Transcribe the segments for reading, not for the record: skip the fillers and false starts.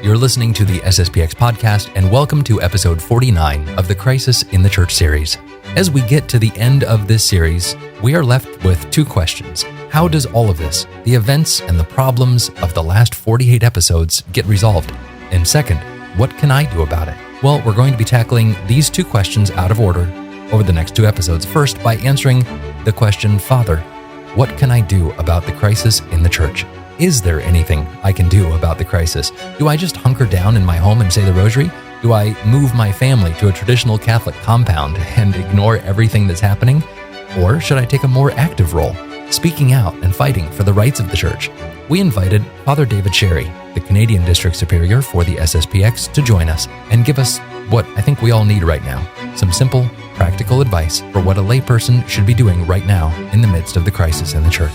You're listening to the SSPX podcast, and welcome to episode 49 of the Crisis in the Church series. As we get to the end of this series, we are left with two questions. How does all of this, the events and the problems of the last 48 episodes, get resolved? And second, what can I do about it? Well, we're going to be tackling these two questions out of order over the next two episodes. First, by answering the question, Father, what can I do about the crisis in the church? Is there anything I can do about the crisis? Do I just hunker down in my home and say the rosary? Do I move my family to a traditional Catholic compound and ignore everything that's happening? Or should I take a more active role, speaking out and fighting for the rights of the church? We invited Father David Sherry, the Canadian District Superior for the SSPX, to join us and give us what I think we all need right now, some simple, practical advice for what a layperson should be doing right now in the midst of the crisis in the church.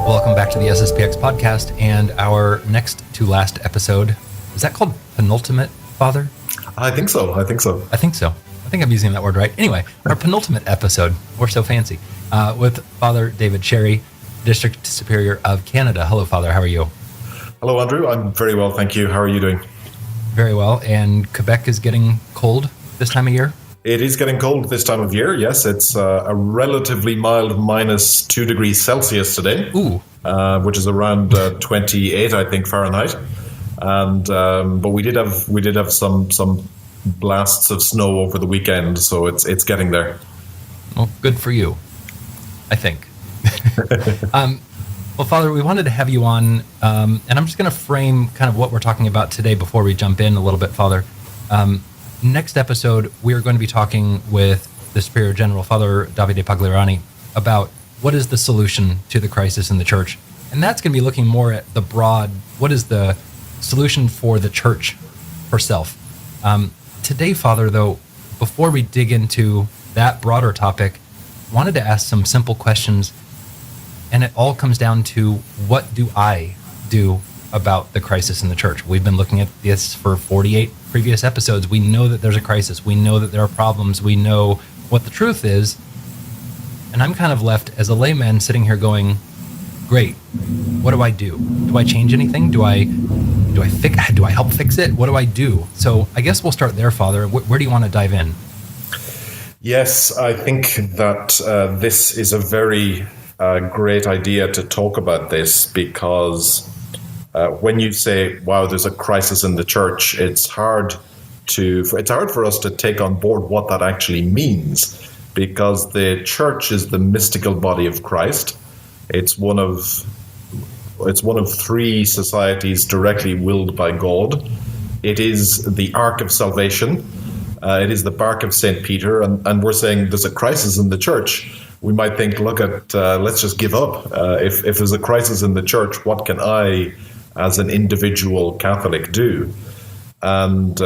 Welcome back to the SSPX podcast and our next to last episode. Is that called penultimate, Father? I think so. I think I'm using that word right. Anyway, our penultimate episode, we're so fancy, with Father David Sherry, District Superior of Canada. Hello, Father. How are you? Hello, Andrew. I'm very well, thank you. How are you doing? Very well. And Quebec is getting cold this time of year? It is getting cold this time of year, yes. It's a relatively mild minus 2 degrees Celsius today, which is around 28, I think, Fahrenheit. And but we did have some blasts of snow over the weekend, so it's getting there. Well, good for you, I think. Well, Father, we wanted to have you on, and I'm just going to frame kind of what we're talking about today before we jump in a little bit, Father. Next episode, we are going to be talking with the Superior General, Father Davide Pagliarani, about what is the solution to the crisis in the church. And that's going to be looking more at the broad, what is the solution for the church herself. Today, Father, though, before we dig into that broader topic, I wanted to ask some simple questions. And it all comes down to, what do I do about the crisis in the church? We've been looking at this for 48 previous episodes. We know that there's a crisis. We know that there are problems. We know what the truth is. And I'm kind of left as a layman sitting here going, great, what do I do? Do I change anything? Do I help fix it? What do I do? So I guess we'll start there, Father. Where do you want to dive in? Yes, I think that this is a very great idea to talk about this, because when you say, wow, there's a crisis in the church, it's hard for us to take on board what that actually means, because the church is the mystical body of Christ. It's one of three societies directly willed by God. It is the Ark of Salvation. It is the bark of St. Peter. And we're saying there's a crisis in the church. We might think, let's just give up. If there's a crisis in the church, what can I, as an individual Catholic, do? And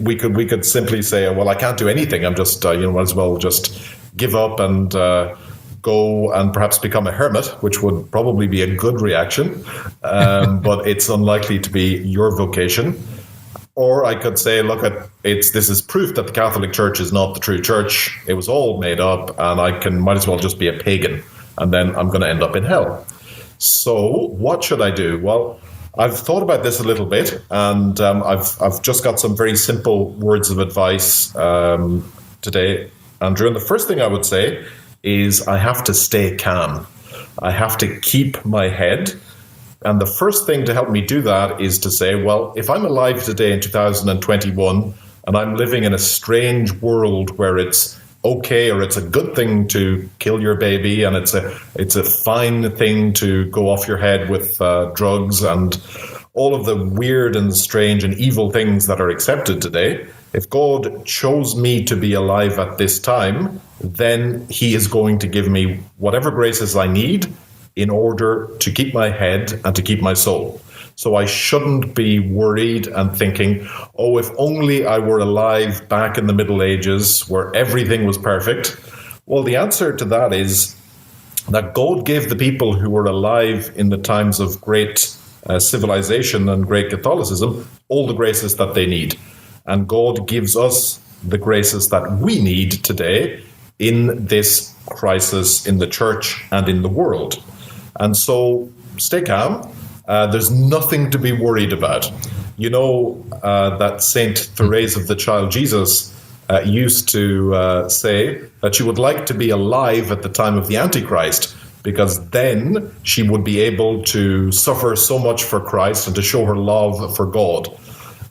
we could simply say, well, I can't do anything. I'm just might as well just give up and go and perhaps become a hermit, which would probably be a good reaction, but it's unlikely to be your vocation. Or I could say, this is proof that the Catholic Church is not the true church. It was all made up, and might as well just be a pagan, and then I'm going to end up in hell. So what should I do? Well, I've thought about this a little bit, and I've just got some very simple words of advice today, Andrew. And the first thing I would say is I have to stay calm. I have to keep my head. And the first thing to help me do that is to say, well, if I'm alive today in 2021 and I'm living in a strange world where it's okay, or it's a good thing to kill your baby, and it's a fine thing to go off your head with drugs and all of the weird and strange and evil things that are accepted today, if God chose me to be alive at this time, then he is going to give me whatever graces I need in order to keep my head and to keep my soul. So I shouldn't be worried and thinking, oh, if only I were alive back in the Middle Ages where everything was perfect. Well, the answer to that is that God gave the people who were alive in the times of great civilization and great Catholicism all the graces that they need. And God gives us the graces that we need today in this crisis in the church and in the world. And so stay calm. There's nothing to be worried about. You know that Saint Therese of the Child Jesus used to say that she would like to be alive at the time of the Antichrist, because then she would be able to suffer so much for Christ and to show her love for God.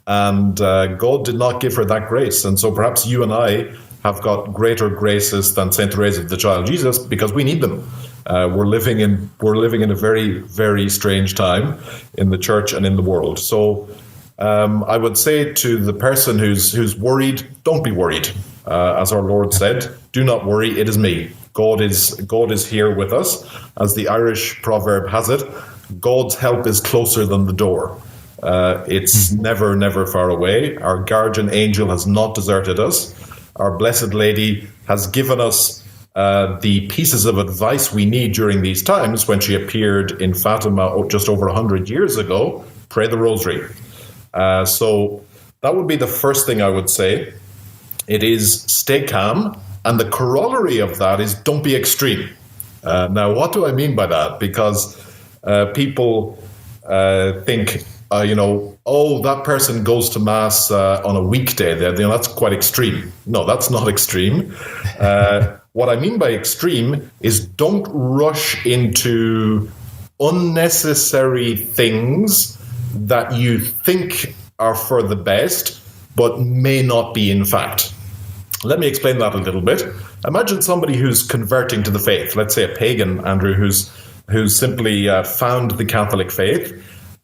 And God did not give her that grace. And so perhaps you and I have got greater graces than Saint Therese of the Child Jesus, because we need them. We're living in a very, very strange time in the church and in the world. So I would say to the person who's worried, don't be worried. As our Lord said, do not worry, it is me. God is here with us. As the Irish proverb has it, God's help is closer than the door. It's never, never far away. Our guardian angel has not deserted us. Our Blessed Lady has given us the pieces of advice we need during these times. When she appeared in Fatima just over 100 years ago, pray the rosary. So that would be the first thing I would say. It is stay calm. And the corollary of that is don't be extreme. Now, what do I mean by that? Because people think, that person goes to Mass on a weekday. That's quite extreme. No, that's not extreme. What I mean by extreme is don't rush into unnecessary things that you think are for the best, but may not be in fact. Let me explain that a little bit. Imagine somebody who's converting to the faith, let's say a pagan, Andrew, who's simply found the Catholic faith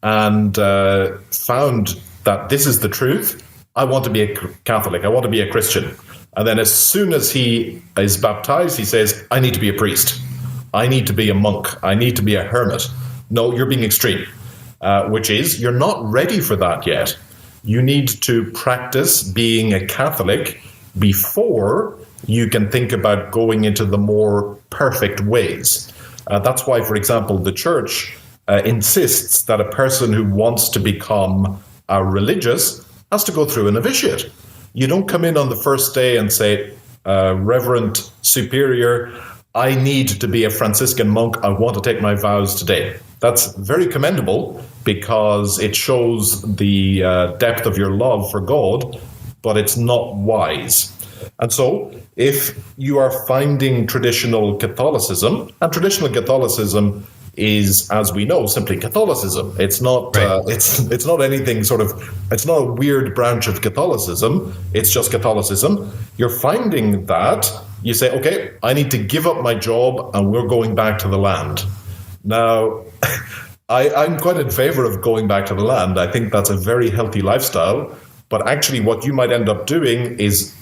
and found that this is the truth. I want to be a Catholic. I want to be a Christian. And then as soon as he is baptized, he says, I need to be a priest. I need to be a monk. I need to be a hermit. No, you're being extreme, which is you're not ready for that yet. You need to practice being a Catholic before you can think about going into the more perfect ways. That's why, for example, the Church insists that a person who wants to become religious has to go through a novitiate. You don't come in on the first day and say, Reverend Superior, I need to be a Franciscan monk. I want to take my vows today. That's very commendable because it shows the depth of your love for God, but it's not wise. And so if you are finding traditional Catholicism, and traditional Catholicism is, as we know, simply Catholicism. It's not it's not anything it's not a weird branch of Catholicism. It's just Catholicism. You're finding that you say, okay, I need to give up my job and we're going back to the land. Now, I'm quite in favor of going back to the land. I think that's a very healthy lifestyle. But actually what you might end up doing is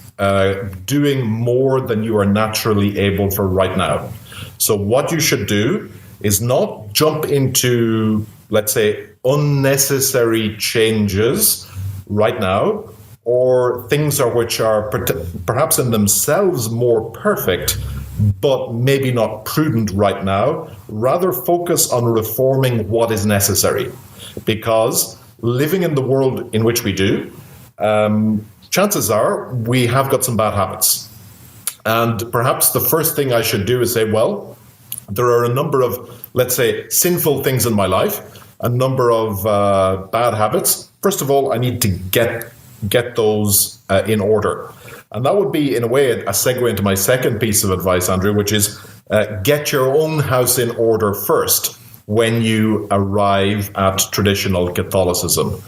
doing more than you are naturally able for right now. So what you should do is not jump into, let's say, unnecessary changes right now, or things which are perhaps in themselves more perfect, but maybe not prudent right now. Rather focus on reforming what is necessary. Because living in the world in which we do, chances are we have got some bad habits. And perhaps the first thing I should do is say, well, there are a number of, let's say, sinful things in my life, a number of bad habits. First of all, I need to get those in order. And that would be, in a way, a segue into my second piece of advice, Andrew, which is get your own house in order first when you arrive at traditional Catholicism.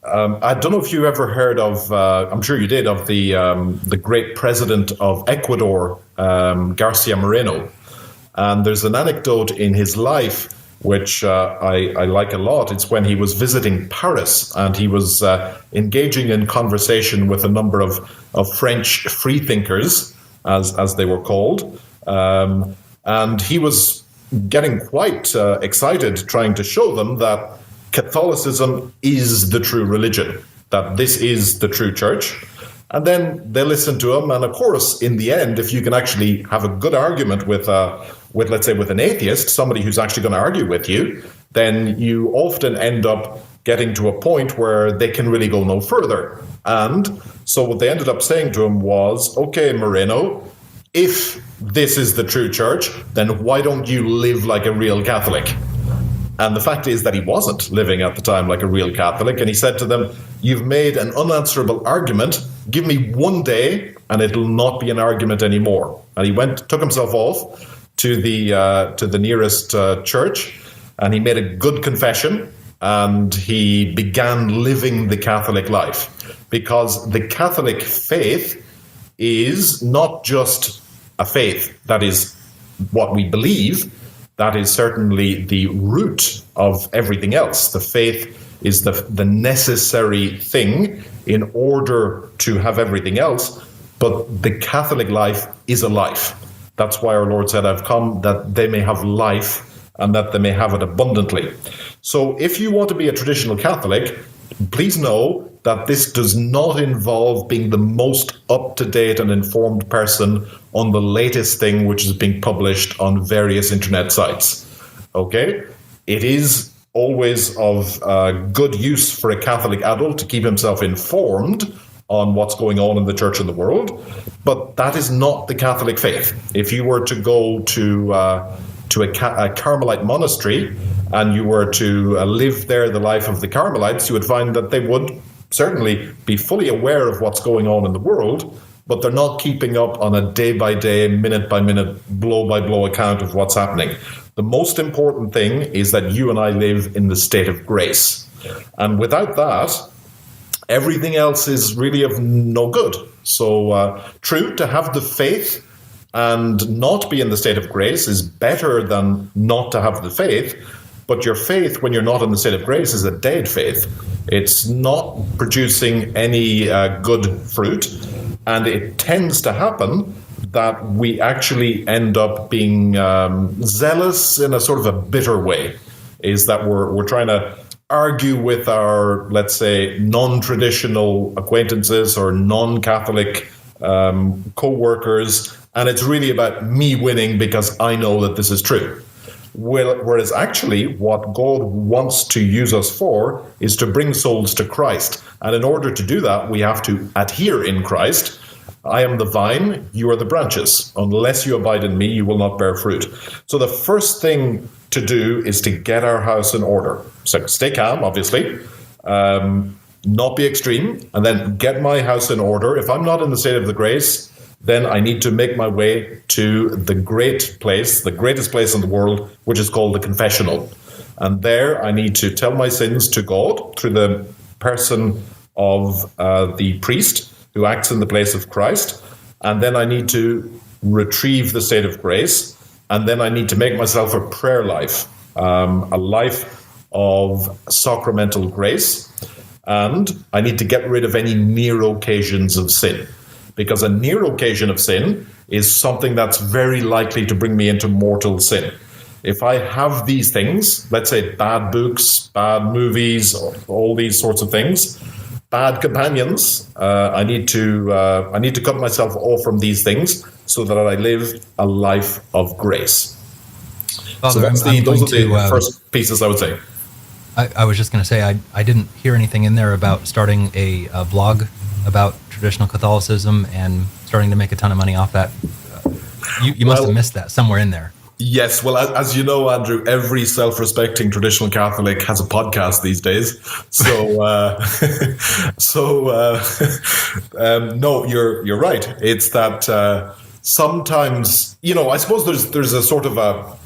I don't know if you ever heard of, I'm sure you did, of the great president of Ecuador, Garcia Moreno. And there's an anecdote in his life which I like a lot. It's when he was visiting Paris and he was engaging in conversation with a number of French freethinkers, as they were called. And he was getting quite excited, trying to show them that Catholicism is the true religion, that this is the true church. And then they listen to him. And of course, in the end, if you can actually have a good argument with let's say, with an atheist, somebody who's actually going to argue with you, then you often end up getting to a point where they can really go no further. And so what they ended up saying to him was, okay, Moreno, if this is the true church, then why don't you live like a real Catholic? And the fact is that he wasn't living at the time like a real Catholic. And he said to them, you've made an unanswerable argument. Give me one day and it'll not be an argument anymore. And he took himself off to the nearest church, and he made a good confession, and he began living the Catholic life. Because the Catholic faith is not just a faith that is what we believe. That is certainly the root of everything else. The faith is the necessary thing in order to have everything else. But the Catholic life is a life. That's why our Lord said, I've come that they may have life and that they may have it abundantly. So if you want to be a traditional Catholic, please know that this does not involve being the most up-to-date and informed person on the latest thing which is being published on various internet sites. Okay? It is always of good use for a Catholic adult to keep himself informed on what's going on in the church and the world, but that is not the Catholic faith. If you were to go to a Carmelite monastery and you were to live there the life of the Carmelites, you would find that they would certainly be fully aware of what's going on in the world, but they're not keeping up on a day-by-day, minute-by-minute, blow-by-blow account of what's happening. The most important thing is that you and I live in the state of grace. And without that, everything else is really of no good. So true, to have the faith and not be in the state of grace is better than not to have the faith. But your faith, when you're not in the state of grace, is a dead faith. It's not producing any good fruit. And it tends to happen that we actually end up being zealous in a sort of a bitter way. Is that we're trying to argue with our, let's say, non-traditional acquaintances or non-Catholic co-workers. And it's really about me winning because I know that this is true. Whereas actually what God wants to use us for is to bring souls to Christ. And in order to do that, we have to adhere in Christ. I am the vine, you are the branches. Unless you abide in me, you will not bear fruit. So the first thing to do is to get our house in order. So stay calm, obviously, not be extreme, and then get my house in order. If I'm not in the state of the grace, then I need to make my way to the great place, the greatest place in the world, which is called the confessional. And there I need to tell my sins to God through the person of the priest who acts in the place of Christ. And then I need to retrieve the state of grace. And then I need to make myself a prayer life, a life of sacramental grace. And I need to get rid of any near occasions of sin. Because a near occasion of sin is something that's very likely to bring me into mortal sin. If I have these things, let's say bad books, bad movies, all these sorts of things, bad companions, I need to cut myself off from these things so that I live a life of grace. Father, so those are the first pieces I would say. I was just going to say I didn't hear anything in there about starting a blog about traditional Catholicism and starting to make a ton of money off that. You must have missed that somewhere in there. Yes, well, as you know, Andrew, every self-respecting traditional Catholic has a podcast these days. So, no, you're right. It's that sometimes, I suppose there's a sort of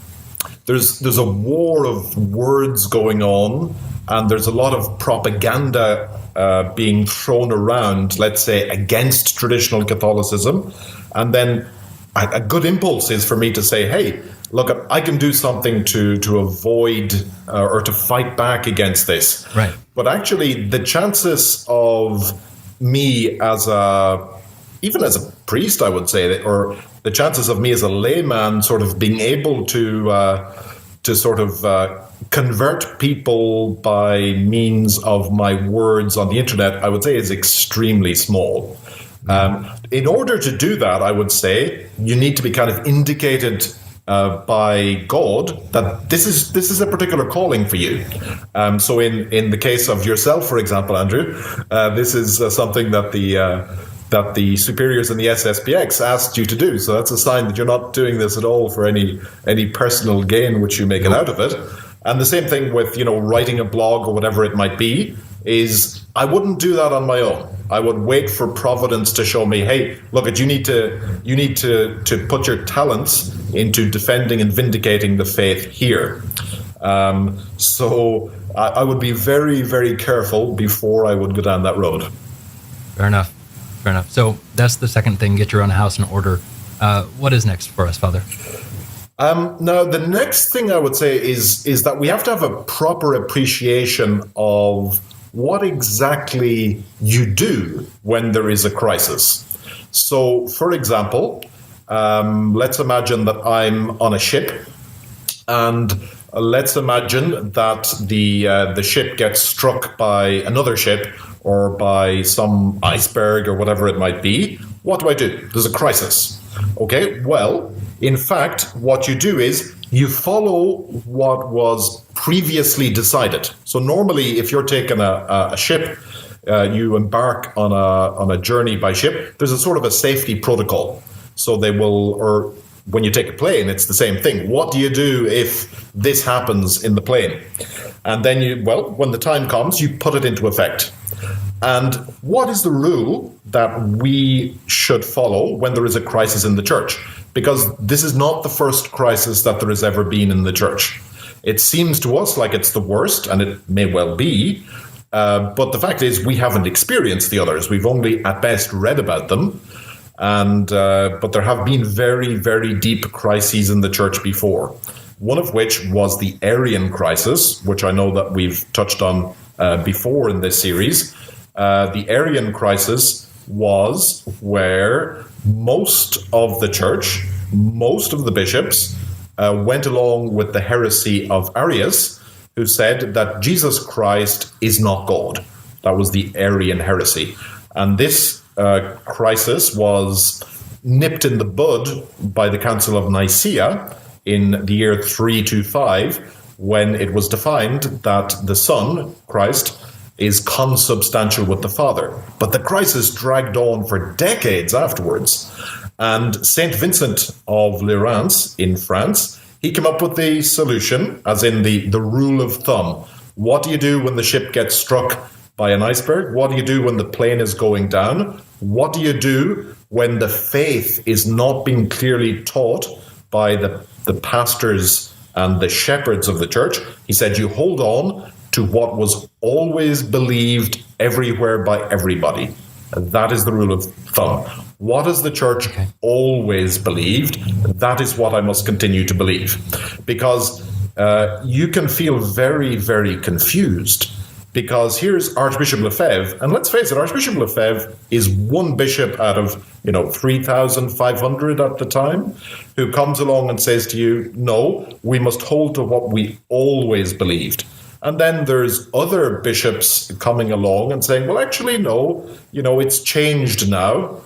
there's a war of words going on, and there's a lot of propaganda being thrown around, let's say, against traditional Catholicism. And then a good impulse is for me to say, hey, look, I can do something to avoid or to fight back against this. Right. But actually, the chances of me even as a priest, I would say, or the chances of me as a layman sort of being able to sort of convert people by means of my words on the internet, I would say is extremely small. In order to do that, I would say you need to be kind of indicated by God that this is a particular calling for you. So in the case of yourself, for example, Andrew, this is something that that the superiors in the SSPX asked you to do. So that's a sign that you're not doing this at all for any personal gain which you may get out of it. And the same thing with, writing a blog or whatever it might be, is I wouldn't do that on my own. I would wait for Providence to show me, hey, look, you need to put your talents into defending and vindicating the faith here. So I would be very, very careful before I would go down that road. Fair enough. So that's the second thing, get your own house in order. What is next for us, Father? Now, the next thing I would say is that we have to have a proper appreciation of what exactly you do when there is a crisis. So, for example, let's imagine that I'm on a ship, and let's imagine that the ship gets struck by another ship or by some iceberg or whatever it might be. What do? There's a crisis. Okay, well, in fact, what you do is you follow what was previously decided. So normally, if you're taking a ship, you embark on a journey by ship, there's a sort of a safety protocol. So they will, or when you take a plane, it's the same thing. What do you do if this happens in the plane? And then when the time comes, you put it into effect. And what is the rule that we should follow when there is a crisis in the church? Because this is not the first crisis that there has ever been in the church. It seems to us like it's the worst, and it may well be, but the fact is we haven't experienced the others. We've only at best read about them, and but there have been very, very deep crises in the church before, one of which was the Arian crisis, which I know that we've touched on before in this series. The Arian crisis was where most of the church, most of the bishops, went along with the heresy of Arius, who said that Jesus Christ is not God. That was the Arian heresy. And this crisis was nipped in the bud by the Council of Nicaea in the year 325, when it was defined that the Son, Christ, is consubstantial with the Father. But the crisis dragged on for decades afterwards. And Saint Vincent of Lerance in France, he came up with the solution, as in the rule of thumb. What do you do when the ship gets struck by an iceberg? What do you do when the plane is going down? What do you do when the faith is not being clearly taught by the pastors and the shepherds of the church? He said, you hold on to what was always believed everywhere by everybody. That is the rule of thumb. What has the church always believed? That is what I must continue to believe. Because you can feel very, very confused. Because here's Archbishop Lefebvre, and let's face it, Archbishop Lefebvre is one bishop out of 3,500 at the time, who comes along and says to you, no, we must hold to what we always believed. And then there's other bishops coming along and saying, well, actually, no, it's changed now.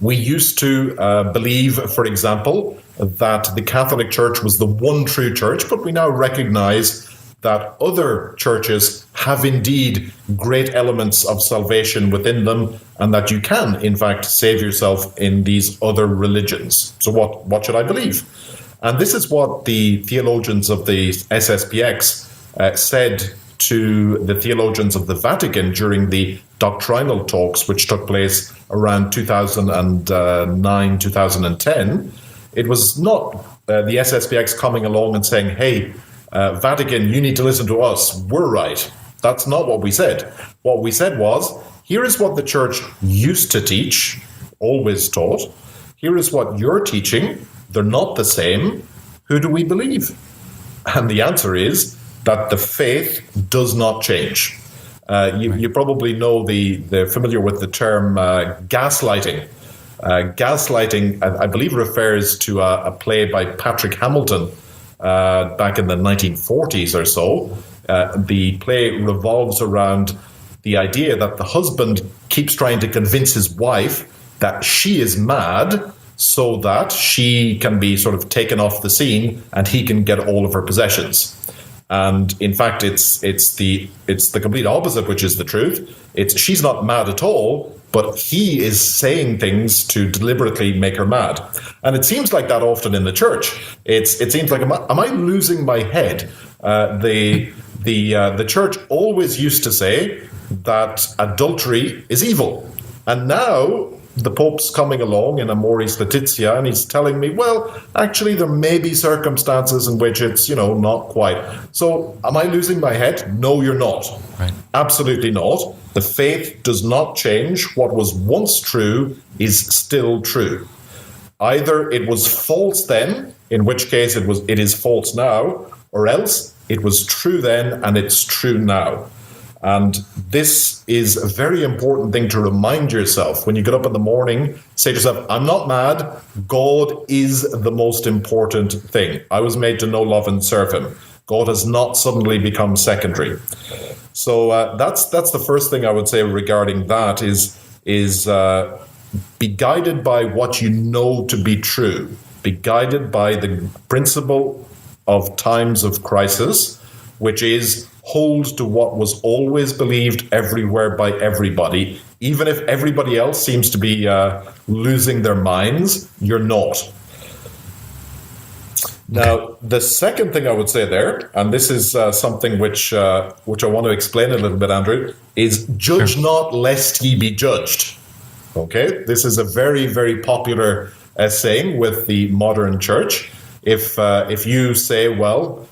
We used to believe, for example, that the Catholic Church was the one true church, but we now recognize that other churches have indeed great elements of salvation within them, and that you can, in fact, save yourself in these other religions. So what should I believe? And this is what the theologians of the SSPX said to the theologians of the Vatican during the doctrinal talks, which took place around 2009, 2010. It was not the SSPX coming along and saying, hey, Vatican, you need to listen to us. We're right. That's not what we said. What we said was, here is what the church used to teach, always taught. Here is what you're teaching. They're not the same. Who do we believe? And the answer is that the faith does not change. You probably know they're familiar with the term gaslighting. Gaslighting, I believe, refers to a play by Patrick Hamilton back in the 1940s or so. The play revolves around the idea that the husband keeps trying to convince his wife that she is mad so that she can be sort of taken off the scene and he can get all of her possessions. And in fact, it's the complete opposite, which is the truth. She's not mad at all, but he is saying things to deliberately make her mad. And it seems like that often in the church. It seems like, am I losing my head? The church always used to say that adultery is evil. And now the Pope's coming along in Amoris Laetitia, and he's telling me, well, actually, there may be circumstances in which it's, not quite. So am I losing my head? No, you're not. Right. Absolutely not. The faith does not change. What was once true is still true. Either it was false then, in which case it is false now, or else it was true then and it's true now. And this is a very important thing to remind yourself. When you get up in the morning, say to yourself, I'm not mad. God is the most important thing. I was made to know, love, and serve him. God has not suddenly become secondary. So that's the first thing I would say regarding that is be guided by what you know to be true. Be guided by the principle of times of crisis, which is hold to what was always believed everywhere by everybody. Even if everybody else seems to be losing their minds, you're not. Now, the second thing I would say there, and this is something which I want to explain a little bit, Andrew, is judge not lest ye be judged. Okay, this is a very, very popular saying with the modern church. If you say, well,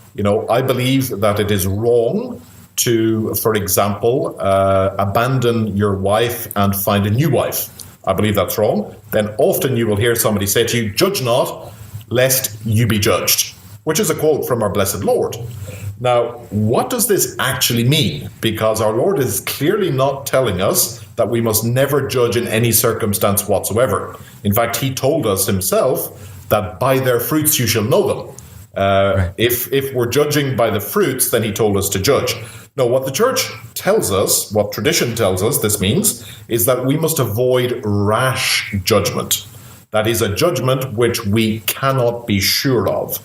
I believe that it is wrong to, for example, abandon your wife and find a new wife. I believe that's wrong. Then often you will hear somebody say to you, judge not, lest you be judged, which is a quote from our blessed Lord. Now, what does this actually mean? Because our Lord is clearly not telling us that we must never judge in any circumstance whatsoever. In fact, he told us himself that by their fruits you shall know them. Right. If we're judging by the fruits, then he told us to judge. No, what the church tells us, what tradition tells us this means, is that we must avoid rash judgment. That is a judgment which we cannot be sure of.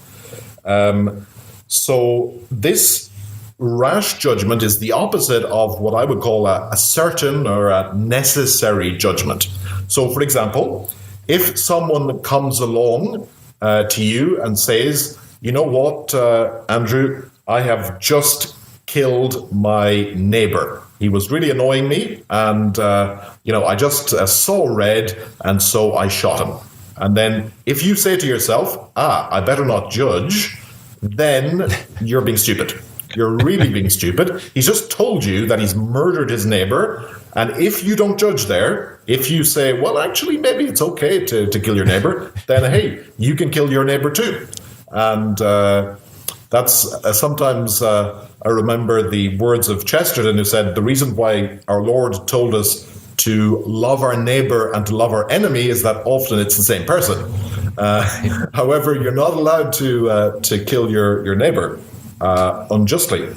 So this rash judgment is the opposite of what I would call a certain or a necessary judgment. So, for example, if someone comes along to you and says, you know what, Andrew, I have just killed my neighbor. He was really annoying me, and I just saw red, and so I shot him. And then if you say to yourself, I better not judge, then you're being stupid. You're really being stupid. He's just told you that he's murdered his neighbor, and if you don't judge there, if you say, well, actually, maybe it's okay to kill your neighbor, then, hey, you can kill your neighbor too. And that's sometimes I remember the words of Chesterton, who said the reason why our Lord told us to love our neighbor and to love our enemy is that often it's the same person. However, you're not allowed to kill your neighbor unjustly.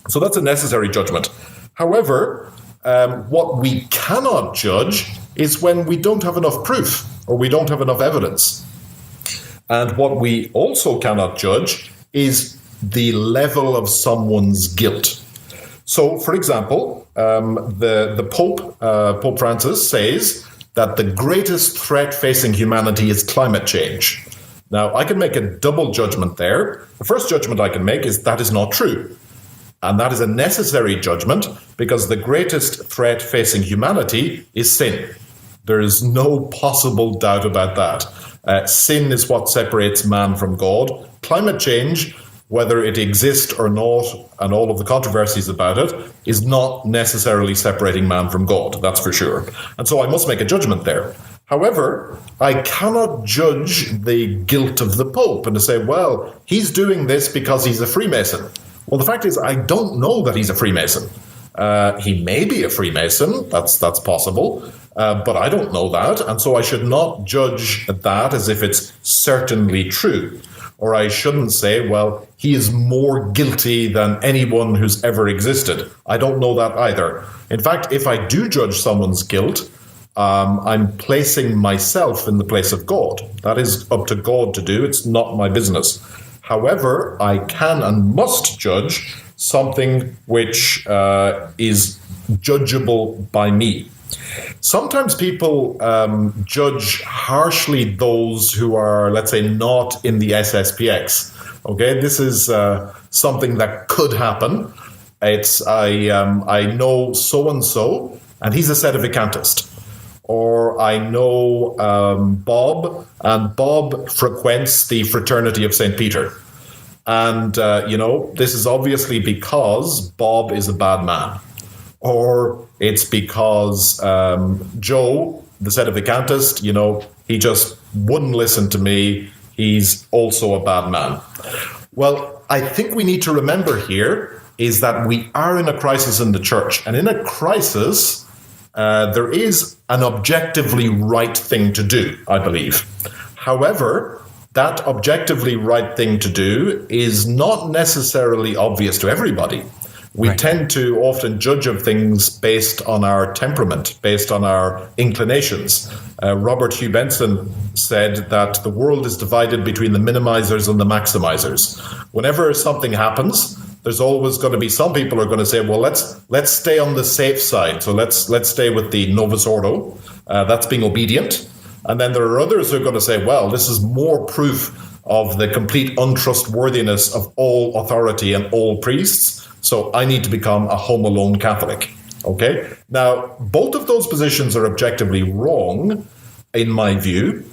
So that's a necessary judgment. However, what we cannot judge is when we don't have enough proof or we don't have enough evidence. And what we also cannot judge is the level of someone's guilt. So, for example, the Pope, Pope Francis, says that the greatest threat facing humanity is climate change. Now, I can make a double judgment there. The first judgment I can make is that is not true. And that is a necessary judgment because the greatest threat facing humanity is sin. There is no possible doubt about that. Sin is what separates man from God. Climate change, whether it exists or not, and all of the controversies about it, is not necessarily separating man from God, that's for sure. And so I must make a judgment there. However, I cannot judge the guilt of the Pope and to say, well, he's doing this because he's a Freemason. Well, the fact is, I don't know that he's a Freemason. He may be a Freemason, that's possible, but I don't know that, and so I should not judge that as if it's certainly true. Or I shouldn't say, well, he is more guilty than anyone who's ever existed. I don't know that either. In fact, if I do judge someone's guilt, I'm placing myself in the place of God. That is up to God to do. It's not my business. However, I can and must judge something which is judgeable by me. Sometimes people judge harshly those who are, let's say, not in the SSPX. Okay, this is something that could happen. It's I know so and he's a sedevacantist. Or I know Bob, and Bob frequents the fraternity of St. Peter. And, this is obviously because Bob is a bad man. Or it's because Joe, the sedevacantist, he just wouldn't listen to me. He's also a bad man. Well, I think we need to remember here is that we are in a crisis in the church. And in a crisis, there is an objectively right thing to do, I believe. However, that objectively right thing to do is not necessarily obvious to everybody. We tend to often judge of things based on our temperament, based on our inclinations. Robert Hugh Benson said that the world is divided between the minimizers and the maximizers. Whenever something happens, there's always going to be some people who are going to say, well, let's stay on the safe side. So let's stay with the Novus Ordo. That's being obedient. And then there are others who are going to say, well, this is more proof of the complete untrustworthiness of all authority and all priests. So I need to become a home alone Catholic. Okay? Now, both of those positions are objectively wrong, in my view,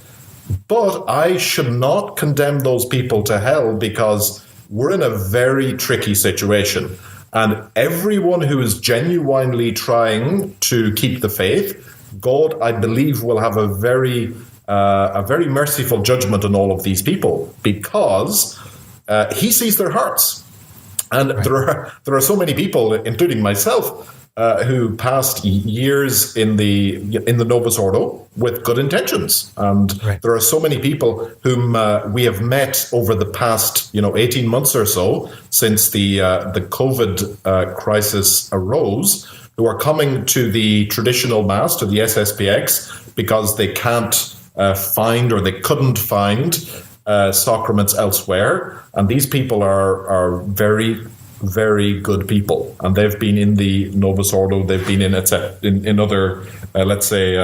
but I should not condemn those people to hell because we're in a very tricky situation. And everyone who is genuinely trying to keep the faith, God, I believe, will have a very merciful judgment on all of these people because he sees their hearts. And there are so many people, including myself, who passed years in the Novus Ordo with good intentions, and there are so many people whom we have met over the past 18 months or so since the COVID crisis arose, who are coming to the traditional Mass, to the SSPX, because they can't find or they couldn't find sacraments elsewhere, and these people are very, very good people, and they've been in the Novus Ordo, they've been in other, let's say,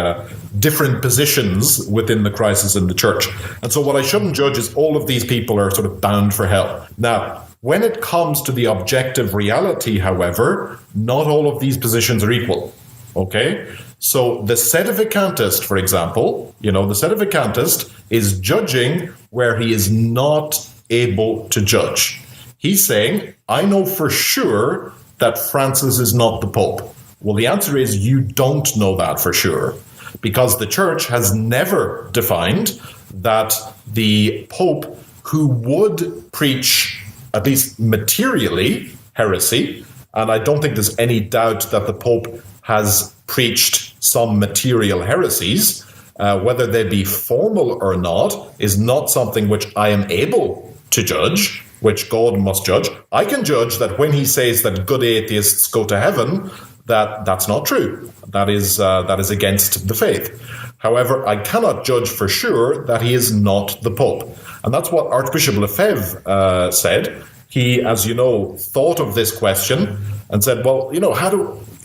different positions within the crisis in the church. And so what I shouldn't judge is all of these people are sort of bound for hell. Now, when it comes to the objective reality, however, not all of these positions are equal. Okay? So the sedevacantist, for example, the sedevacantist is judging where he is not able to judge. He's saying, I know for sure that Francis is not the Pope. Well, the answer is you don't know that for sure, because the Church has never defined that the Pope who would preach, at least materially, heresy, and I don't think there's any doubt that the Pope has preached some material heresies, whether they be formal or not, is not something which I am able to judge, which God must judge. I can judge that when he says that good atheists go to heaven, that's not true. That is against the faith. However, I cannot judge for sure that he is not the Pope. And that's what Archbishop Lefebvre said. He, as you know, thought of this question and said, well,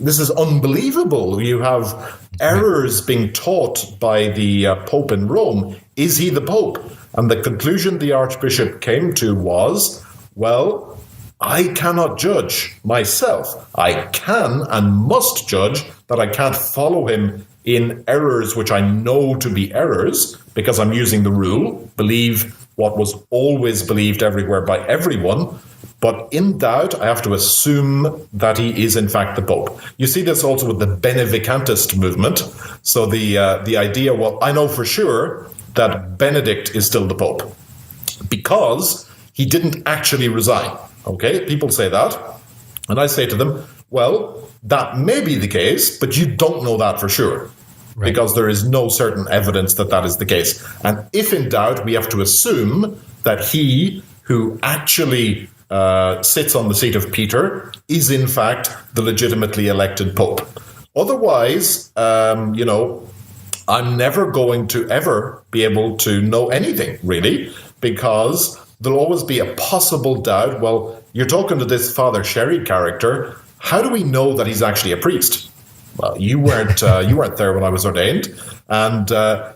this is unbelievable. You have errors being taught by the Pope in Rome. Is he the Pope? And the conclusion the Archbishop came to was, well, I cannot judge myself. I can and must judge that I can't follow him in errors which I know to be errors, because I'm using the rule, believe what was always believed everywhere by everyone. But in doubt, I have to assume that he is in fact the Pope. You see this also with the Benevicantist movement. So the idea, well, I know for sure that Benedict is still the Pope because he didn't actually resign. Okay, people say that. And I say to them, well, that may be the case, but you don't know that for sure. Right. Because there is no certain evidence that that is the case. And if in doubt, we have to assume that he who actually sits on the seat of Peter is in fact the legitimately elected Pope. Otherwise, I'm never going to ever be able to know anything, really, because there'll always be a possible doubt. Well, you're talking to this Father Sherry character. How do we know that he's actually a priest? Well, you weren't there when I was ordained, and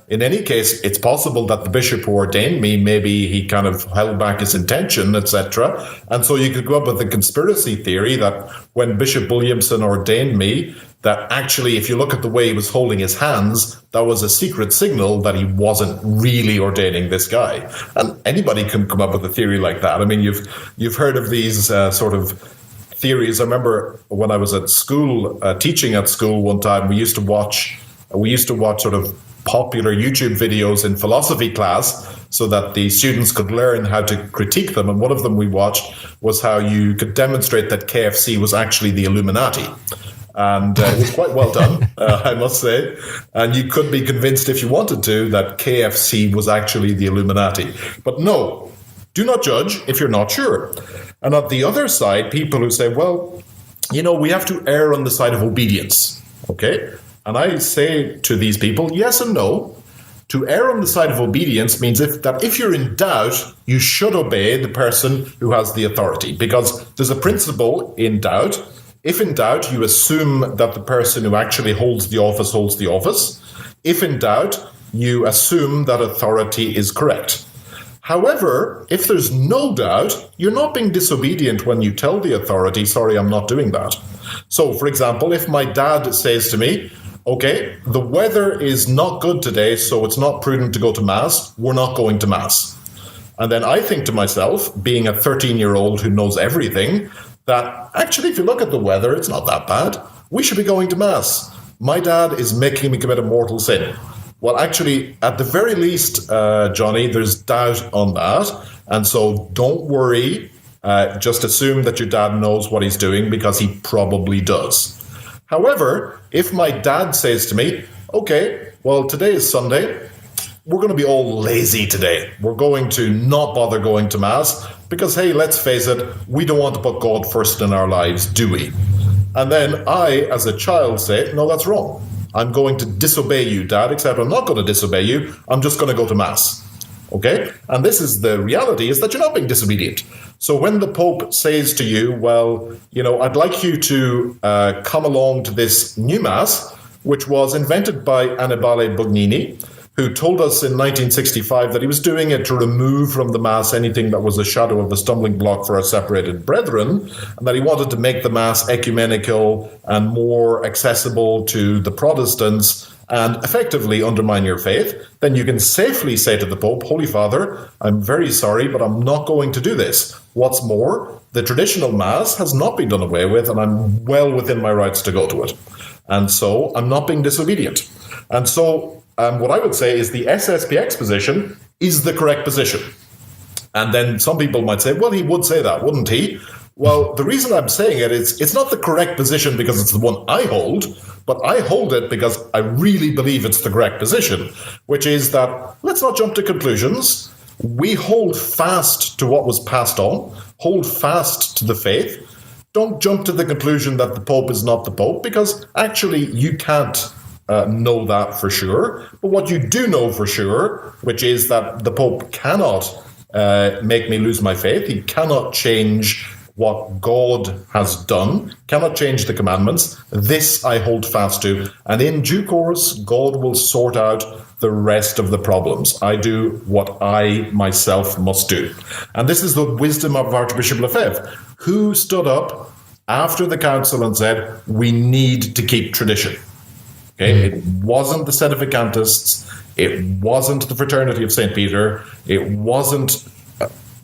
in any case, it's possible that the bishop who ordained me, maybe he kind of held back his intention, etc. And so you could go up with a conspiracy theory that when Bishop Williamson ordained me, that actually, if you look at the way he was holding his hands, that was a secret signal that he wasn't really ordaining this guy. And anybody can come up with a theory like that. I mean, you've heard of these sort of theories. I remember when I was at school, teaching at school one time, we used to watch sort of popular YouTube videos in philosophy class so that the students could learn how to critique them. And one of them we watched was how you could demonstrate that KFC was actually the Illuminati. And it was quite well done, I must say. And you could be convinced if you wanted to that KFC was actually the Illuminati. But no, do not judge if you're not sure. And on the other side, people who say, well, we have to err on the side of obedience. Okay? And I say to these people, yes and no. To err on the side of obedience means if you're in doubt, you should obey the person who has the authority. Because there's a principle in doubt. If in doubt, you assume that the person who actually holds the office holds the office. If in doubt, you assume that authority is correct. However, if there's no doubt, you're not being disobedient when you tell the authority, sorry, I'm not doing that. So, for example, if my dad says to me, okay, the weather is not good today, so it's not prudent to go to Mass, we're not going to Mass. And then I think to myself, being a 13-year-old who knows everything, that actually, if you look at the weather, it's not that bad. We should be going to Mass. My dad is making me commit a mortal sin. Well, actually, at the very least, Johnny, there's doubt on that. And so don't worry. Just assume that your dad knows what he's doing because he probably does. However, if my dad says to me, okay, well, today is Sunday. We're going to be all lazy today. We're going to not bother going to Mass because, hey, let's face it, we don't want to put God first in our lives, do we? And then I, as a child, say, no, that's wrong. I'm going to disobey you, Dad, except I'm not going to disobey you. I'm just going to go to Mass. Okay? And this is the reality, is that you're not being disobedient. So when the Pope says to you, well, I'd like you to come along to this new Mass, which was invented by Annibale Bugnini, who told us in 1965 that he was doing it to remove from the Mass anything that was a shadow of a stumbling block for our separated brethren, and that he wanted to make the Mass ecumenical and more accessible to the Protestants and effectively undermine your faith, then you can safely say to the Pope, Holy Father, I'm very sorry, but I'm not going to do this. What's more, the traditional Mass has not been done away with, and I'm well within my rights to go to it. And so I'm not being disobedient. And so what I would say is the SSPX position is the correct position. And then some people might say, well, he would say that, wouldn't he? Well, the reason I'm saying it is it's not the correct position because it's the one I hold, but I hold it because I really believe it's the correct position, which is that let's not jump to conclusions. We hold fast to what was passed on, hold fast to the faith. Don't jump to the conclusion that the Pope is not the Pope, because actually you can't know that for sure. But what you do know for sure, which is that the Pope cannot make me lose my faith. He cannot change what God has done, cannot change the commandments. This I hold fast to. And in due course, God will sort out the rest of the problems. I do what I myself must do. And this is the wisdom of Archbishop Lefebvre, who stood up after the council and said, we need to keep tradition. Okay, it wasn't the Sedevacantists, it wasn't the Fraternity of St. Peter, it wasn't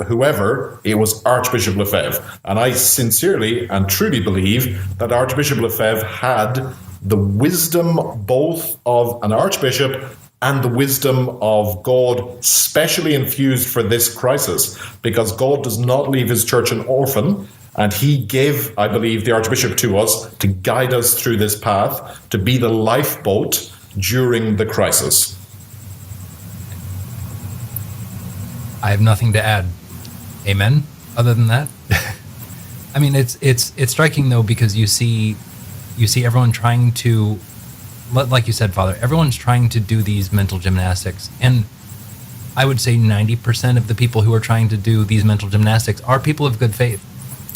whoever, it was Archbishop Lefebvre. And I sincerely and truly believe that Archbishop Lefebvre had the wisdom both of an archbishop and the wisdom of God specially infused for this crisis, because God does not leave his church an orphan. And he gave, I believe, the Archbishop to us to guide us through this path, to be the lifeboat during the crisis. I have nothing to add. Amen. Other than that, I mean, it's striking though, because you see everyone trying to, like you said, Father, everyone's trying to do these mental gymnastics, and I would say 90% of the people who are trying to do these mental gymnastics are people of good faith.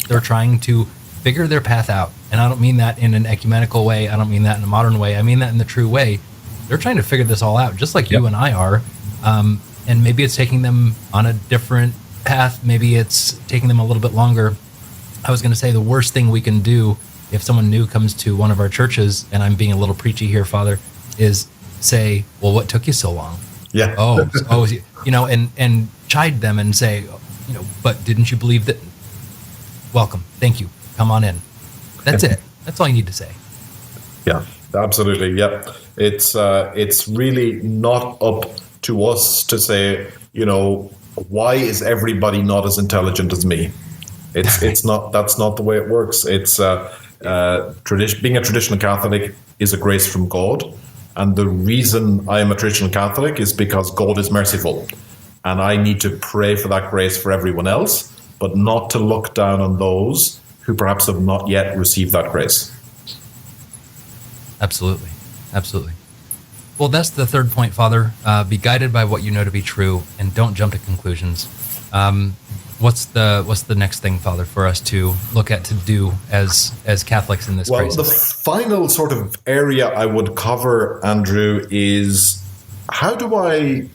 They're trying to figure their path out. and I don't mean that in an ecumenical way, I don't mean that in a modern way, I mean that in the true way. They're trying to figure this all out, just like you and I are. And maybe it's taking them on a different path. Maybe it's taking them a little bit longer. I was going to say the worst thing we can do if someone new comes to one of our churches, and I'm being a little preachy here, Father, is say, well, what took you so long? Yeah. And chide them and say, but didn't you believe that? Welcome. Thank you. Come on in. That's it. That's all you need to say. Yeah, absolutely. Yeah. It's really not up to us to say, why is everybody not as intelligent as me? It's not. That's not the way it works. It's being a traditional Catholic is a grace from God, and the reason I am a traditional Catholic is because God is merciful, and I need to pray for that grace for everyone else, but not to look down on those who perhaps have not yet received that grace. Absolutely. Well, that's the third point, Father. Be guided by what you know to be true, and don't jump to conclusions. What's the next thing, Father, for us to look at, to do as Catholics in this crisis? Well, the final sort of area I would cover, Andrew, is how do I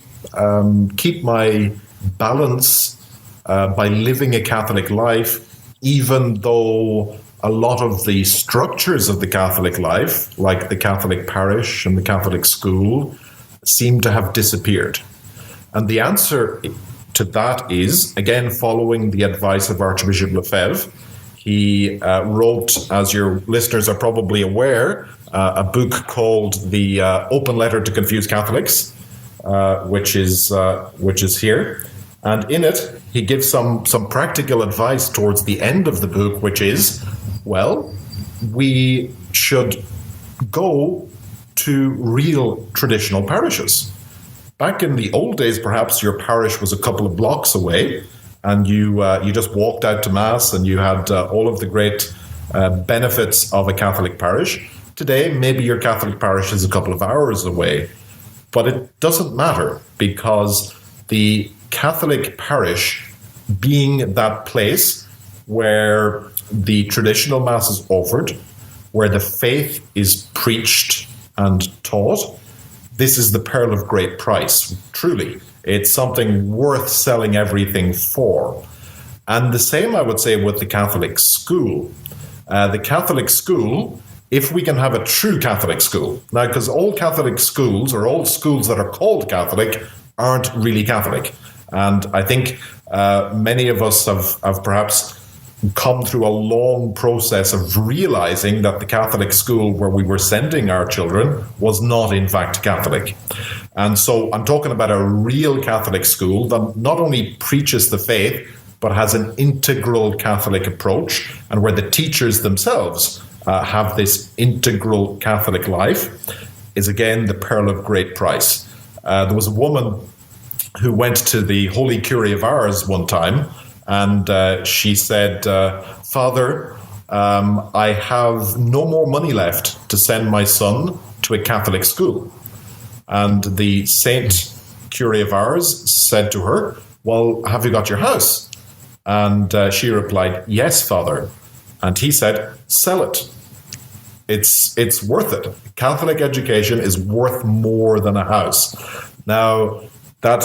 keep my balance by living a Catholic life, even though a lot of the structures of the Catholic life, like the Catholic parish and the Catholic school, seem to have disappeared. And the answer to that is, again, following the advice of Archbishop Lefebvre. He wrote, as your listeners are probably aware, a book called The Open Letter to Confused Catholics, which is here. And in it, he gives some practical advice towards the end of the book, which is, well, we should go to real traditional parishes. Back in the old days, perhaps your parish was a couple of blocks away, and you just walked out to Mass, and you had all of the great benefits of a Catholic parish. Today, maybe your Catholic parish is a couple of hours away, but it doesn't matter, because the Catholic parish, being that place where the traditional Mass is offered, where the faith is preached and taught, this is the pearl of great price. Truly, it's something worth selling everything for. And the same, I would say, with the Catholic school. The Catholic school, if we can have a true Catholic school, now, because all Catholic schools, or all schools that are called Catholic, aren't really Catholic. And I think many of us have perhaps come through a long process of realizing that the Catholic school where we were sending our children was not in fact Catholic. And so I'm talking about a real Catholic school that not only preaches the faith, but has an integral Catholic approach, and where the teachers themselves have this integral Catholic life, is again the pearl of great price. There was a woman who went to the Holy Curie of Ars one time, and she said, Father, I have no more money left to send my son to a Catholic school. And the Saint Curie of Ars said to her, well, have you got your house? And she replied, yes, Father. And he said, sell it. It's worth it. Catholic education is worth more than a house. Now, that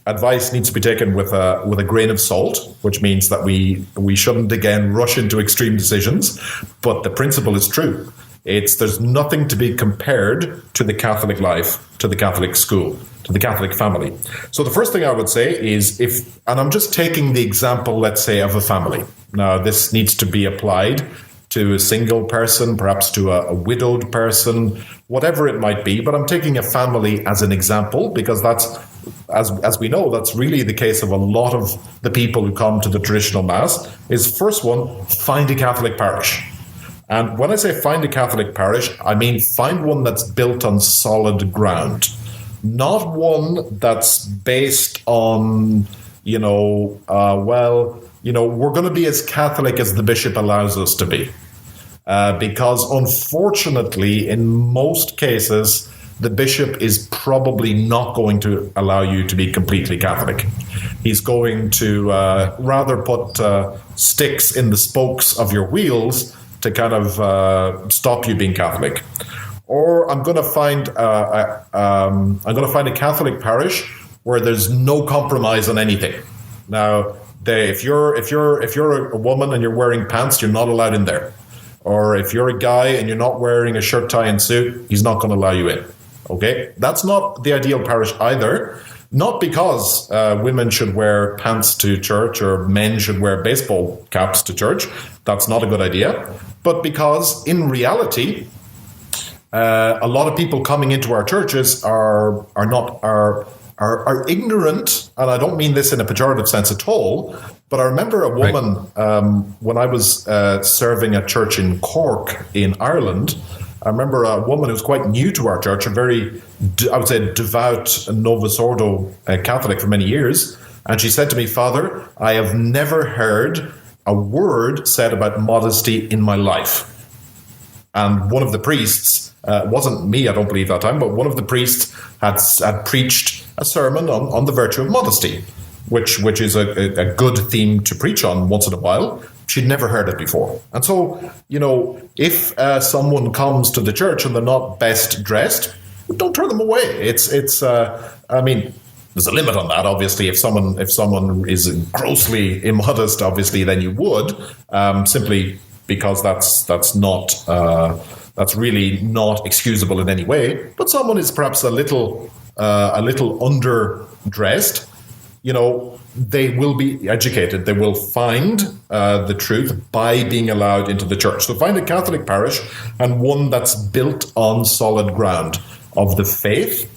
advice needs to be taken with a grain of salt, which means that we shouldn't again rush into extreme decisions. But the principle is true. There's nothing to be compared to the Catholic life, to the Catholic school, to the Catholic family. So the first thing I would say is and I'm just taking the example, let's say, of a family. Now, this needs to be applied to a single person, perhaps to a widowed person, whatever it might be. But I'm taking a family as an example because that's, as we know, that's really the case of a lot of the people who come to the traditional Mass. Is first one, find a Catholic parish. And when I say find a Catholic parish, I mean find one that's built on solid ground, not one that's based on, we're going to be as Catholic as the bishop allows us to be. Because unfortunately, in most cases, the bishop is probably not going to allow you to be completely Catholic. He's going to rather put sticks in the spokes of your wheels to kind of stop you being Catholic. Or I'm going to find a Catholic parish where there's no compromise on anything. Now, if you're a woman and you're wearing pants, you're not allowed in there. Or if you're a guy and you're not wearing a shirt, tie, and suit, he's not going to allow you in. Okay, that's not the ideal parish either. Not because women should wear pants to church or men should wear baseball caps to church. That's not a good idea. But because in reality, a lot of people coming into our churches are ignorant, and I don't mean this in a pejorative sense at all, but I remember a woman, when I was serving a church in Cork in Ireland, I remember a woman who was quite new to our church, a very, I would say, devout Novus Ordo Catholic for many years, and she said to me, "Father, I have never heard a word said about modesty in my life." And one of the priests, it wasn't me, I don't believe that time, but one of the priests had preached a sermon on the virtue of modesty, which is a good theme to preach on once in a while. She'd never heard it before. And so, if someone comes to the church and they're not best dressed, don't turn them away. I mean, there's a limit on that. Obviously, if someone is grossly immodest, obviously, then you would, simply because that's really not excusable in any way. But someone is perhaps a little underdressed. They will be educated. They will find the truth by being allowed into the church. So find a Catholic parish and one that's built on solid ground of the faith,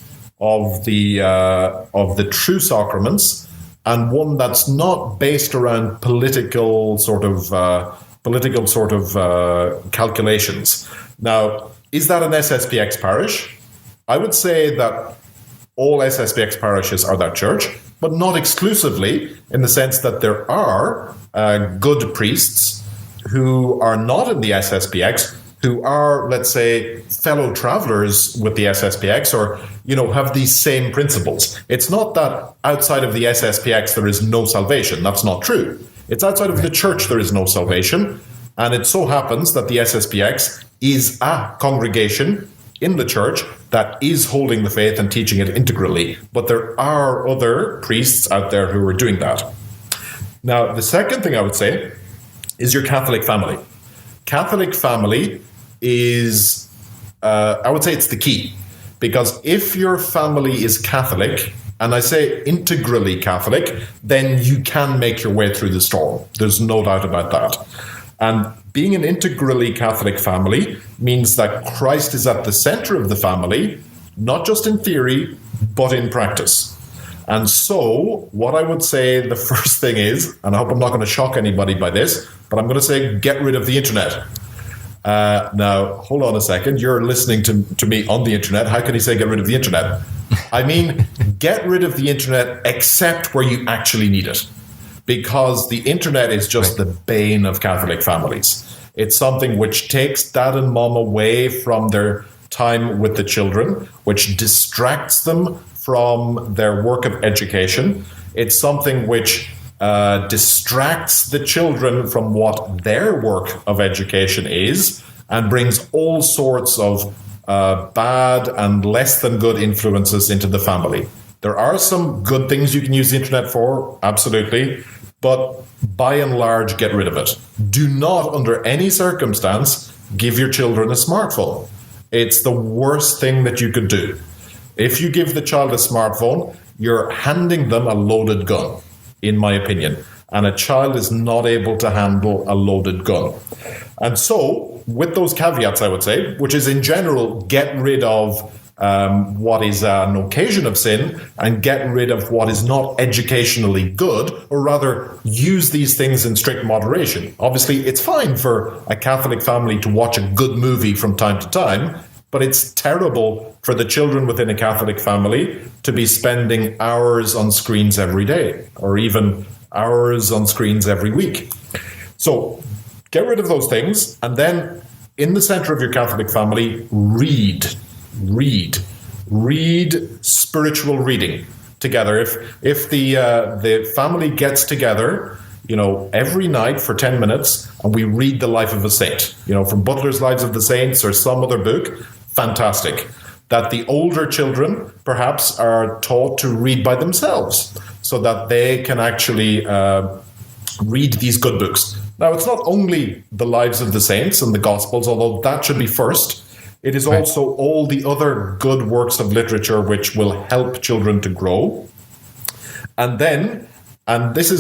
of the true sacraments, and one that's not based around political sort of calculations. Now, is that an SSPX parish? I would say that all SSPX parishes are that church, but not exclusively, in the sense that there are good priests who are not in the SSPX, who are, let's say, fellow travelers with the SSPX, or, have these same principles. It's not that outside of the SSPX there is no salvation. That's not true. It's outside of the church there is no salvation. And it so happens that the SSPX is a congregation in the church that is holding the faith and teaching it integrally. But there are other priests out there who are doing that. Now, the second thing I would say is your Catholic family. Catholic family is, I would say it's the key. Because if your family is Catholic, and I say integrally Catholic, then you can make your way through the storm. There's no doubt about that. And being an integrally Catholic family means that Christ is at the center of the family, not just in theory, but in practice. And so what I would say the first thing is, and I hope I'm not going to shock anybody by this, but I'm going to say get rid of the internet. Now, hold on a second. You're listening to me on the internet. How can you say get rid of the internet? I mean, get rid of the internet except where you actually need it. Because the internet is just the bane of Catholic families. It's something which takes dad and mom away from their time with the children, which distracts them from their work of education. It's something which distracts the children from what their work of education is and brings all sorts of bad and less than good influences into the family. There are some good things you can use the internet for, absolutely, but by and large, get rid of it. Do not, under any circumstance, give your children a smartphone. It's the worst thing that you could do. If you give the child a smartphone, you're handing them a loaded gun, in my opinion. And a child is not able to handle a loaded gun. And so, with those caveats, I would say, which is in general, get rid of what is an occasion of sin and get rid of what is not educationally good, or rather use these things in strict moderation. Obviously, it's fine for a Catholic family to watch a good movie from time to time, but it's terrible for the children within a Catholic family to be spending hours on screens every day, or even hours on screens every week. So get rid of those things, and then in the center of your Catholic family, read spiritual reading together. If the family gets together every night for 10 minutes, and we read the life of a saint, from Butler's Lives of the Saints or some other book. Fantastic. That the older children perhaps are taught to read by themselves so that they can actually read these good books. Now, it's not only the lives of the saints and the Gospels, although that should be first. It is also all the other good works of literature which will help children to grow. And then, and this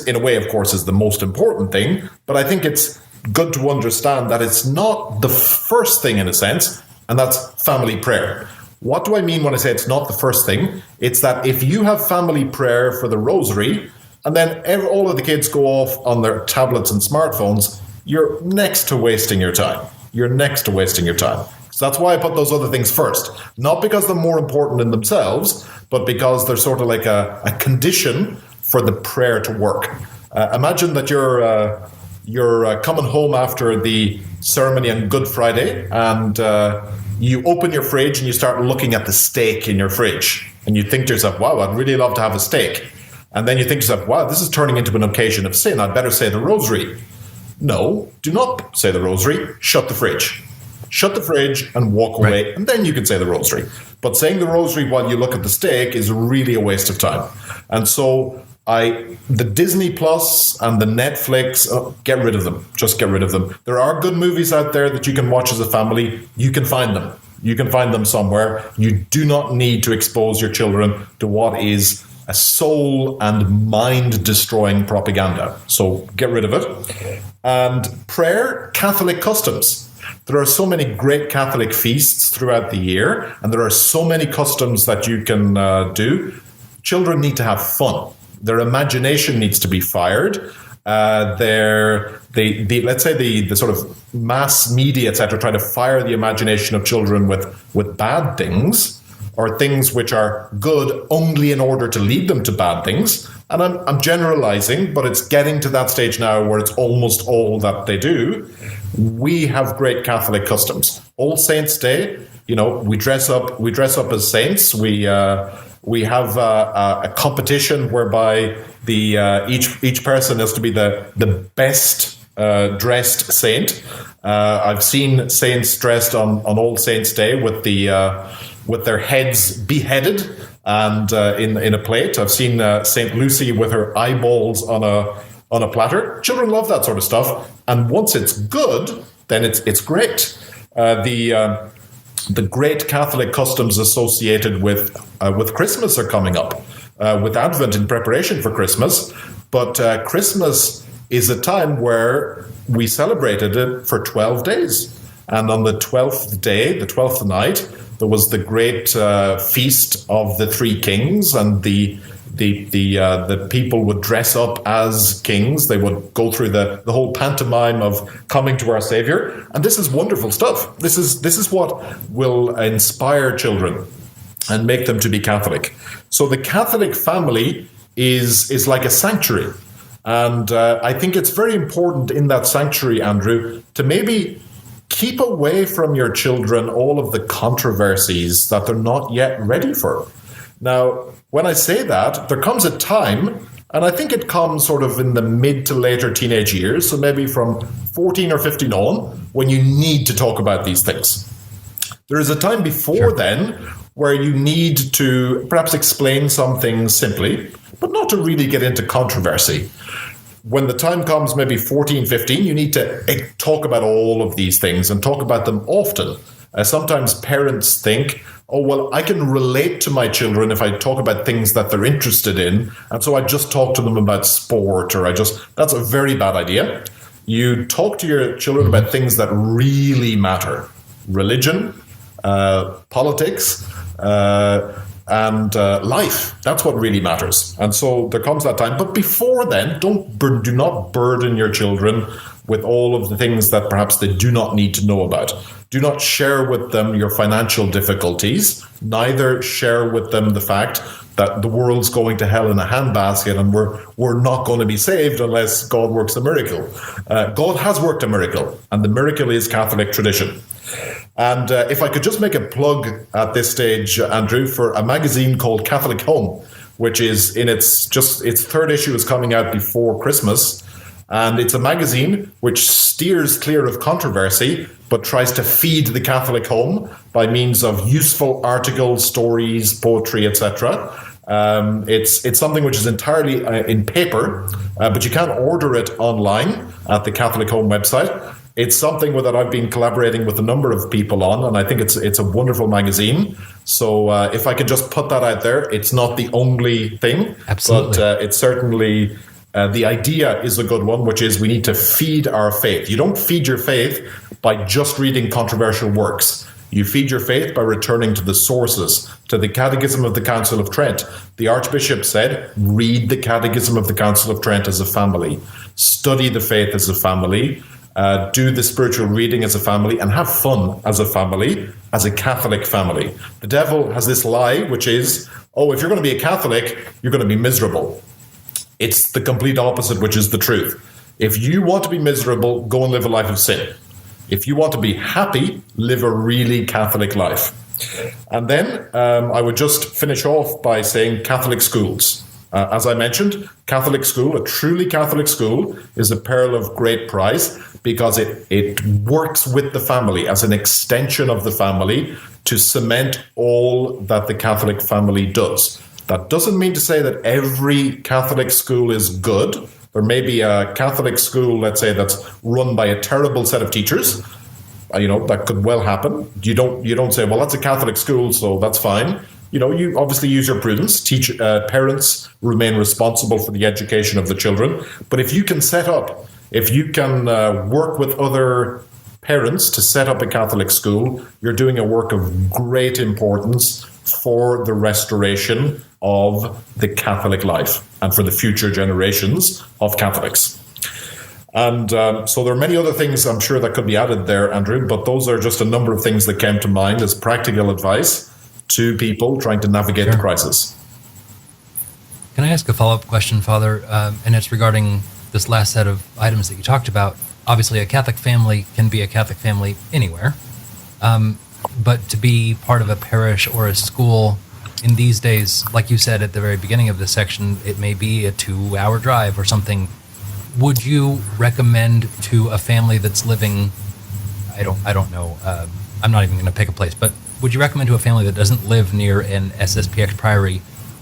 in a way, of course, is the most important thing, but I think it's good to understand that it's not the first thing in a sense, and that's family prayer. What do I mean when I say it's not the first thing? It's that if you have family prayer for the rosary, and then all of the kids go off on their tablets and smartphones, you're next to wasting your time. So that's why I put those other things first. Not because they're more important in themselves, but because they're sort of like a condition for the prayer to work. Imagine that you're coming home after the ceremony on Good Friday, and you open your fridge and you start looking at the steak in your fridge. And you think to yourself, wow, I'd really love to have a steak. And then you think to yourself, wow, this is turning into an occasion of sin. I'd better say the rosary. No, do not say the rosary. Shut the fridge. Shut the fridge and walk away, and then you can say the rosary. But saying the rosary while you look at the steak is really a waste of time. And so the Disney Plus and the Netflix, get rid of them. Just get rid of them. There are good movies out there that you can watch as a family. You can find them. You can find them somewhere. You do not need to expose your children to what is a soul and mind-destroying propaganda. So get rid of it. And prayer, Catholic customs. There are so many great Catholic feasts throughout the year, and there are so many customs that you can do. Children need to have fun. Their imagination needs to be fired. Let's say the sort of mass media, etc., try to fire the imagination of children with bad things, or things which are good only in order to lead them to bad things. And I'm generalizing, but it's getting to that stage now where it's almost all that they do. We have great Catholic customs. All Saints' Day, we dress up as saints. We have a competition whereby each person has to be the best dressed saint. I've seen saints dressed on All Saints' Day with their heads beheaded and in a plate. I've seen Saint Lucy with her eyeballs on a platter. Children love that sort of stuff, and once it's good, then it's great. The great Catholic customs associated with Christmas are coming up, with Advent in preparation for Christmas. But Christmas is a time where we celebrated it for 12 days. And on the 12th day, the 12th night, there was the great feast of the three kings, and the people would dress up as kings. They would go through the whole pantomime of coming to our Savior, and this is wonderful stuff. This is what will inspire children and make them to be Catholic. So the Catholic family is like a sanctuary, and I think it's very important in that sanctuary, Andrew, to maybe keep away from your children all of the controversies that they're not yet ready for. Now, when I say that, there comes a time, and I think it comes sort of in the mid to later teenage years, so maybe from 14 or 15 on, when you need to talk about these things. There is a time before then where you need to perhaps explain some things simply, but not to really get into controversy. When the time comes, maybe 14, 15, you need to talk about all of these things and talk about them often. Sometimes parents think, oh, well, I can relate to my children if I talk about things that they're interested in, and so I just talk to them about sport, that's a very bad idea. You talk to your children about things that really matter. Religion, politics, and life. That's what really matters. And so there comes that time. But before then, do not burden your children with all of the things that perhaps they do not need to know about. Do not share with them your financial difficulties. Neither share with them the fact that the world's going to hell in a handbasket and we're not going to be saved unless God works a miracle. God has worked a miracle, and the miracle is Catholic tradition. And if I could just make a plug at this stage, Andrew, for a magazine called Catholic Home, which is its third issue is coming out before Christmas. And it's a magazine which steers clear of controversy, but tries to feed the Catholic home by means of useful articles, stories, poetry, etc. It's something which is entirely in paper, but you can order it online at the Catholic Home website. It's something that I've been collaborating with a number of people on, and I think it's a wonderful magazine. So if I can just put that out there, it's not the only thing, Absolutely. but it's certainly the idea is a good one, which is we need to feed our faith. You don't feed your faith by just reading controversial works. You feed your faith by returning to the sources, to the Catechism of the Council of Trent. The Archbishop said, read the Catechism of the Council of Trent as a family. Study the faith as a family. Do the spiritual reading as a family, and have fun as a family, as a Catholic family. The devil has this lie, which is, if you're going to be a Catholic, you're going to be miserable. It's the complete opposite, which is the truth. If you want to be miserable, go and live a life of sin. If you want to be happy, live a really Catholic life. And then I would just finish off by saying Catholic schools. As I mentioned, Catholic school, a truly Catholic school, is a pearl of great price because it works with the family as an extension of the family to cement all that the Catholic family does. That doesn't mean to say that every Catholic school is good. There may be a Catholic school, let's say, that's run by a terrible set of teachers. That could well happen. You don't say, well, that's a Catholic school, so that's fine. You obviously use your prudence. Parents remain responsible for the education of the children. But if you can work with other parents to set up a Catholic school, you're doing a work of great importance for the restoration of the Catholic life and for the future generations of Catholics. And so there are many other things I'm sure that could be added there, Andrew, but those are just a number of things that came to mind as practical advice to people trying to navigate the crisis. Can I ask a follow-up question, Father? And it's regarding this last set of items that you talked about. Obviously, a Catholic family can be a Catholic family anywhere. But to be part of a parish or a school in these days, like you said at the very beginning of this section, it may be a 2-hour drive or something. Would you recommend to a family that's living, I don't know, I'm not even going to pick a place, but would you recommend to a family that doesn't live near an SSPX priory,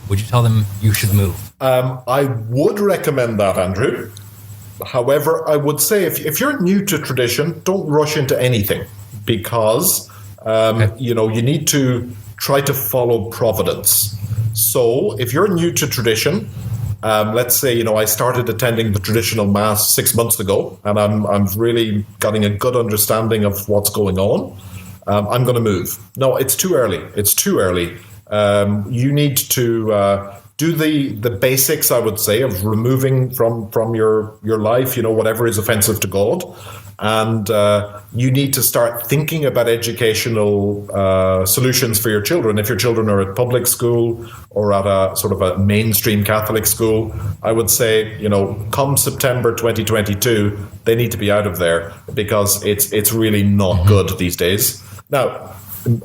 would you tell them you should move? I would recommend that, Andrew. However, I would say if you're new to tradition, don't rush into anything because you need to try to follow providence. So if you're new to tradition, let's say, I started attending the traditional Mass 6 months ago, and I'm really getting a good understanding of what's going on. I'm going to move. No, it's too early. It's too early. You need to do the basics, I would say, of removing from your life, whatever is offensive to God. And you need to start thinking about educational solutions for your children. If your children are at public school or at a sort of a mainstream Catholic school, I would say, come September 2022, they need to be out of there because it's really not good these days. Now,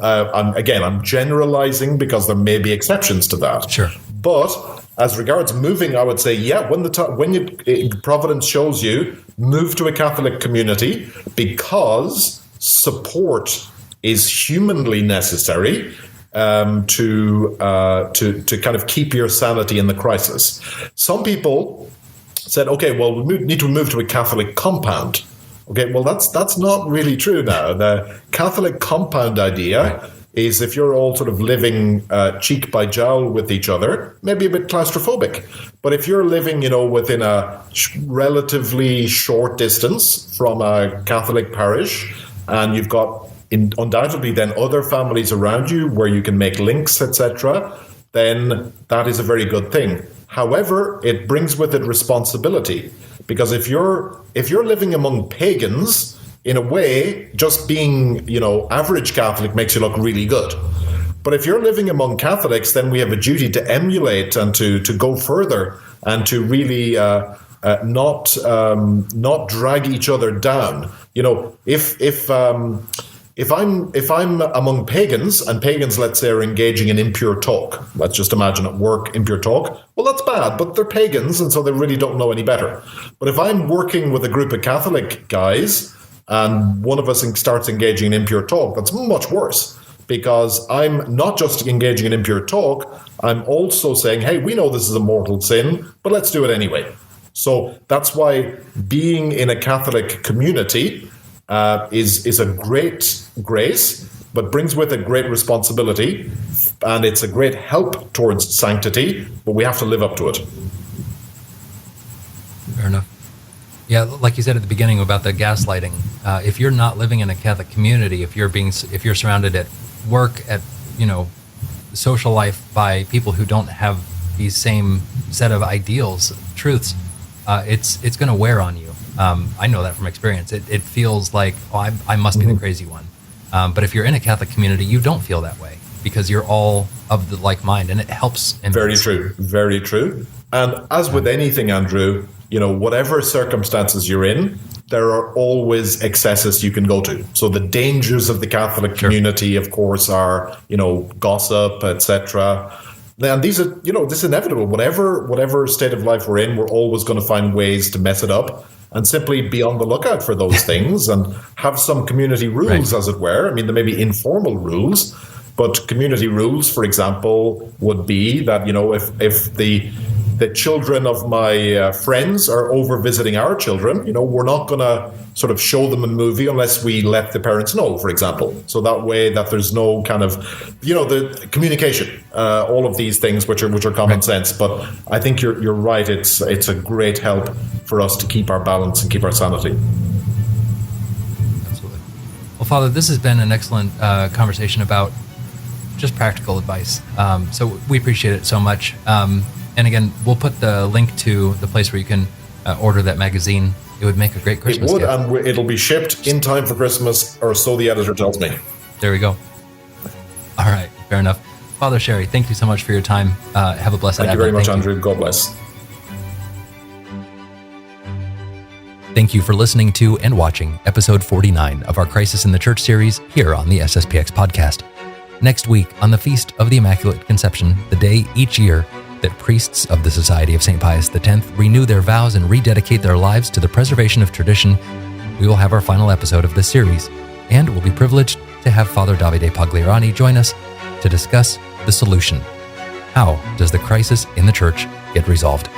I'm generalizing because there may be exceptions to that. Sure. But as regards moving, I would say, when Providence shows you, move to a Catholic community because support is humanly necessary to kind of keep your sanity in the crisis. Some people said, okay, well, we need to move to a Catholic compound. Okay, well, that's not really true now. The Catholic compound idea is if you're all sort of living cheek by jowl with each other, maybe a bit claustrophobic. But if you're living, within a relatively short distance from a Catholic parish, and you've got undoubtedly then other families around you where you can make links, etc., then that is a very good thing. However, it brings with it responsibility. Because if you're living among pagans, in a way, just being, average Catholic makes you look really good. But if you're living among Catholics, then we have a duty to emulate and to go further and to really not drag each other down. If if I'm among pagans, and pagans, let's say, are engaging in impure talk, let's just imagine at work, impure talk, well, that's bad, but they're pagans, and so they really don't know any better. But if I'm working with a group of Catholic guys, and one of us starts engaging in impure talk, that's much worse, because I'm not just engaging in impure talk, I'm also saying, hey, we know this is a mortal sin, but let's do it anyway. So that's why being in a Catholic community is a great grace, but brings with it great responsibility, and it's a great help towards sanctity, but we have to live up to it. Fair enough. Yeah, like you said at the beginning about the gaslighting, if you're not living in a Catholic community, if you're surrounded at work, at social life by people who don't have these same set of ideals, truths, it's going to wear on you. I know that from experience. It feels like, I must be the crazy one. But if you're in a Catholic community, you don't feel that way because you're all of the like mind, and it helps. Very true. Very true. And as with anything, Andrew, whatever circumstances you're in, there are always excesses you can go to. So the dangers of the Catholic community, of course, are, gossip, etc. And these are, this is inevitable. Whatever state of life we're in, we're always going to find ways to mess it up. And simply be on the lookout for those things and have some community rules, as it were. I mean, there may be informal rules, but community rules, for example, would be that, if the children of my friends are over visiting our children, we're not going to sort of show them a movie unless we let the parents know, for example. So that way that there's no kind of, the communication, all of these things which are common sense. But I think you're right. It's a great help for us to keep our balance and keep our sanity. Absolutely. Well, Father, this has been an excellent conversation about just practical advice. So we appreciate it so much. And again, we'll put the link to the place where you can order that magazine. It would make a great Christmas gift. It would, and it'll be shipped in time for Christmas, or so the editor tells me. There we go. All right, fair enough. Father Sherry, thank you so much for your time. Have a blessed Thank you very much, Andrew. God bless. Thank you for listening to and watching episode 49 of our Crisis in the Church series here on the SSPX podcast. Next week, on the Feast of the Immaculate Conception, the day each year that priests of the Society of St. Pius X renew their vows and rededicate their lives to the preservation of tradition, we will have our final episode of this series, and we'll be privileged to have Father Davide Pagliarani join us to discuss the solution. How does the crisis in the Church get resolved?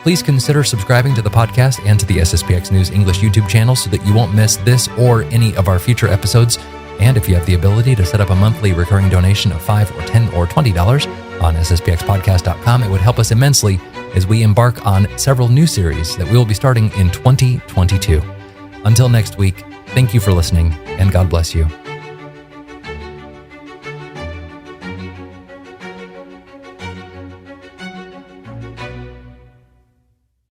Please consider subscribing to the podcast and to the SSPX News English YouTube channel so that you won't miss this or any of our future episodes. And if you have the ability to set up a monthly recurring donation of $5 or $10 or $20 on sspxpodcast.com, it would help us immensely as we embark on several new series that we will be starting in 2022. Until next week, thank you for listening, and God bless you.